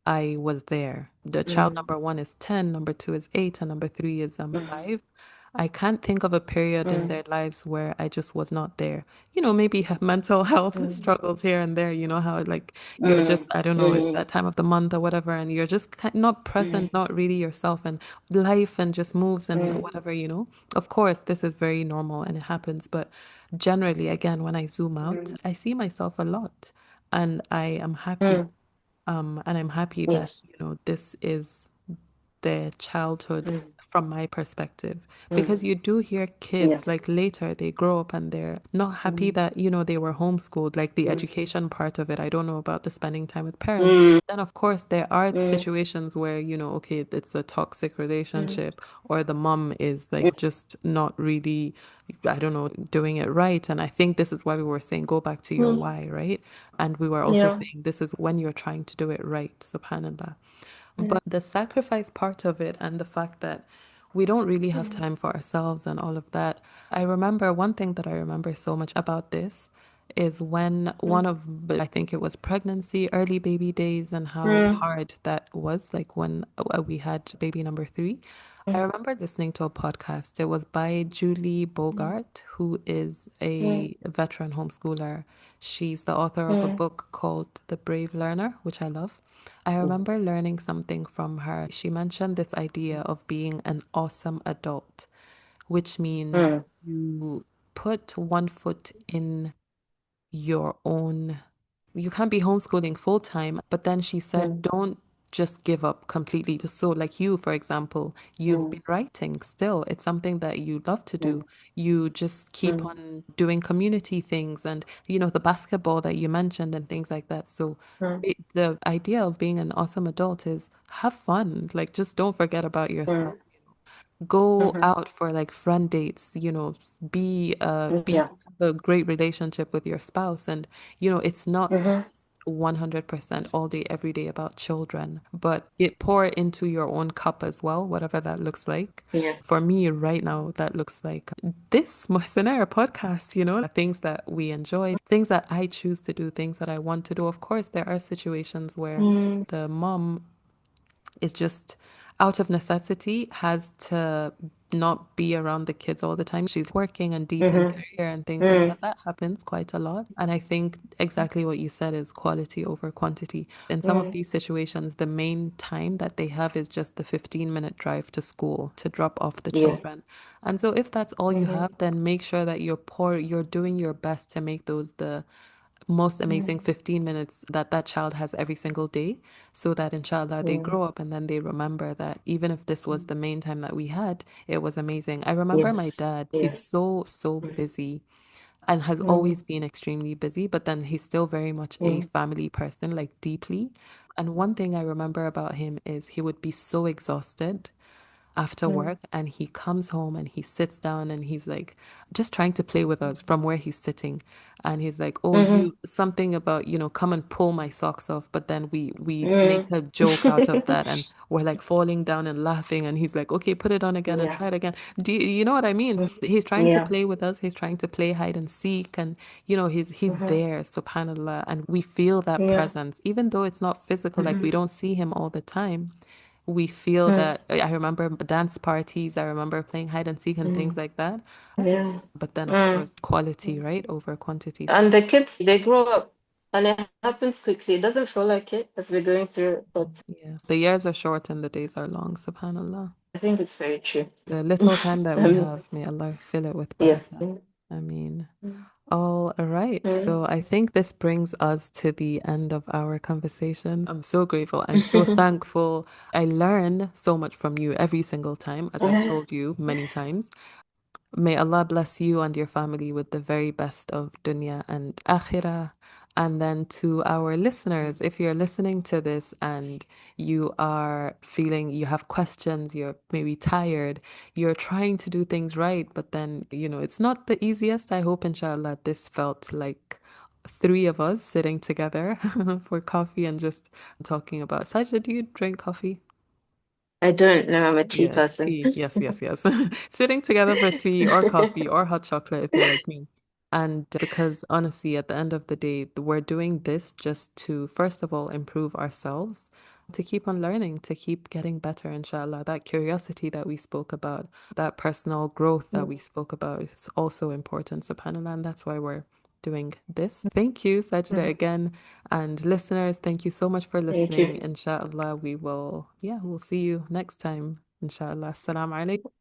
I was there. The child Mm, number one is 10, number two is 8, and number three is mm, 5. I can't think of a period in mm, their lives where I just was not there. Maybe mental health mm, struggles here and there, how like you're just, mm, I don't know, it's mm, that time of the month or whatever, and you're just not present, mm, not really yourself, and life and just moves and mm, whatever. Of course, this is very normal and it happens, but generally, again, when I zoom out, mm, I see myself a lot and I am happy. mm. And I'm happy that, Yes. this is their childhood Mm, from my perspective. Because mm, you do hear kids yes. like later they grow up and they're not happy Mm, that, they were homeschooled, like the mm, education part of it. I don't know about the spending time with parents. mm, Then, of course, there are mm, situations where, okay, it's a toxic mm, relationship or the mom is mm, like just not really, I don't know, doing it right. And I think this is why we were saying go back to your mm. why, right? And we were also Yeah. saying this is when you're trying to do it right, subhanallah. Mm, But the sacrifice part of it and the fact that we don't really have mm, time for ourselves and all of that. I remember one thing that I remember so much about this is when one mm, of, I think it was pregnancy, early baby days, and how mm, hard that was, like when we had baby number three. I mm, remember listening to a podcast. It was by Julie mm, Bogart, who is mm, a veteran homeschooler. She's the author of a mm. book called The Brave Learner, which I love. I Yes. remember learning something from her. She mentioned this idea of being an awesome adult, which means Mm, you put one foot in your own. You can't be homeschooling full time, but then she said, mm, don't just give up completely. So, like you, for example, you've mm, been writing still. It's something that you love to do. mm, You just keep mm, on doing community things and, the basketball that you mentioned and things like that. So, mm, the idea of being an awesome adult is have fun. Like, just don't forget about yourself. mm, Go mhm. out for like friend dates, be Yeah. have a great relationship with your spouse. And, it's not Mhm. 100% all day, every day about children, but it pour into your own cup as well, whatever that looks like. Yeah. For me right now, that looks like this Muhsinaires podcast, things that we enjoy, things that I choose to do, things that I want to do. Of course, there are situations where Mm, the mom is just out of necessity has to not be around the kids all the time. She's working and deep in mhm. career and things like Mm, that. That happens quite a lot. And I think exactly what you said is quality over quantity. In some of mm, these situations, the main time that they have is just the 15-minute drive to school to drop off the yeah. children. And so if that's all you have, Mhm. then make sure that you're doing your best to make those the most amazing Mm, 15 minutes that that child has every single day so that inshallah they mm, grow up and then they remember that even if this was mm. the main time that we had, it was amazing. I remember my Yes. dad, he's Yeah. so Mm, busy and has always mm, been extremely busy, but then he's still very much a mm, family person, like deeply. And one thing I remember about him is he would be so exhausted after mm, work and he comes home and he sits down and he's like just trying to play with us from where he's sitting and he's like, oh, mhm, you something about, come and pull my socks off, but then we make mm. a joke out of that and we're like falling down and laughing and he's like, okay, put it on again and Yeah. try it again. Do you know what I mean? Mm, He's trying to yeah. play with us, he's trying to play hide and seek, and he's Mhm. there, subhanallah, and we feel that Yeah. presence even though it's not physical, like we Mhm. don't see him all the time. We feel Mm, that. I remember dance parties, I remember playing hide and seek and things mm. like that. Yeah. But then, of Mm. course, quality, Mm. right, over quantity. And the kids, they grow up and it happens quickly. It doesn't feel like it as we're going through it, but Yes, the years are short and the days are long, subhanallah. I think it's very true. The little time that we Um, have, may Allah fill it with yeah. barakah. I mean, Mm. all right. Mm. So I think this brings us to the end of our conversation. I'm so grateful. I'm so thankful. I learn so much from you every single time, as I've told you many times. May Allah bless you and your family with the very best of dunya and akhirah. And then to our listeners, if you're listening to this and you are feeling you have questions, you're maybe tired, you're trying to do things right, but then, it's not the easiest. I hope, inshallah, this felt like three of us sitting together for coffee and just talking about. Sajid, do you drink coffee? I don't know. I'm a tea Yes, person. tea. Yes, yes, yes. Sitting together for tea or coffee or hot chocolate if you're like me. And because honestly, at the end of the day, we're doing this just to, first of all, improve ourselves. to keep on learning, to keep getting better, inshallah. That curiosity that we spoke about, that personal growth that we spoke about is also important, subhanAllah. And that's why we're doing this. Thank you, Sajida, Mhm. again. And listeners, thank you so much for Thank listening. you. Inshallah, we'll see you next time. Inshallah. Assalamu alaikum.